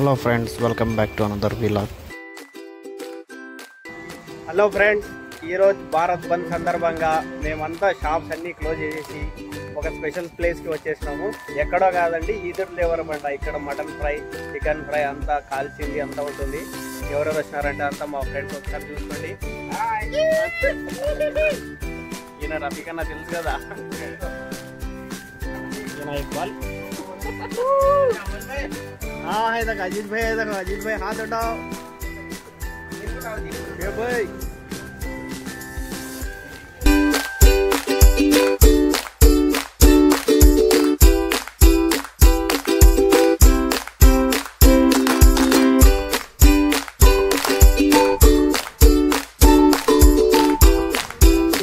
Hello friends, welcome back to another vlog. Hello friends, ఈరోజు భారత్ బంద్ సందర్భంగా మేమంతా షాప్స్ అన్నీ క్లోజ్ చేసి ఒక స్పెషల్ ప్లేస్కి వచ్చేసినాము. ఎక్కడో కాదండి, ఈదురు దేవరమంట. ఇక్కడ మటన్ ఫ్రై, చికెన్ ఫ్రై అంతా కాల్చింది అంతా ఉంటుంది. ఎవరెవరు వచ్చినారంటే అంతా మా ఫ్రెండ్స్ ఒకసారి చూసుకోండి. ఈయన రఫీక్ అన్న తెలుసు కదా, ఈయన ఇక్బాల్. हाँ है तक अजीत भाई हाथ उठाओ भाई.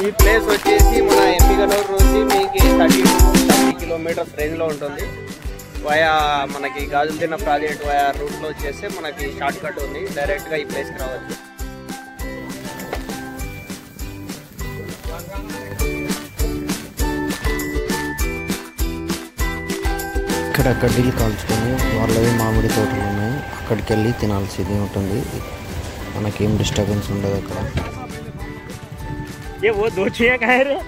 ఈ ప్లేస్ వచ్చేసి మన ఎంపీ గనూరు నుంచి మీకు 30 కిలోమీటర్స్ రేంజ్లో ఉంటుంది. వయా మనకి గాజులదిన్న ప్రాజెక్ట్ వయా రూట్లో వచ్చేస్తే మనకి షార్ట్ కట్ ఉంది, డైరెక్ట్గా ఈ ప్లేస్కి రావచ్చు. ఇక్కడ గడ్డీలు కాల్చుకొని వాళ్ళవి మామిడి తోటలు ఉన్నాయి, అక్కడికి వెళ్ళి తినాల్సింది ఉంటుంది. మనకేం డిస్టర్బెన్స్ ఉండదు అక్కడ. ये वो दो चीज़ें कह रहे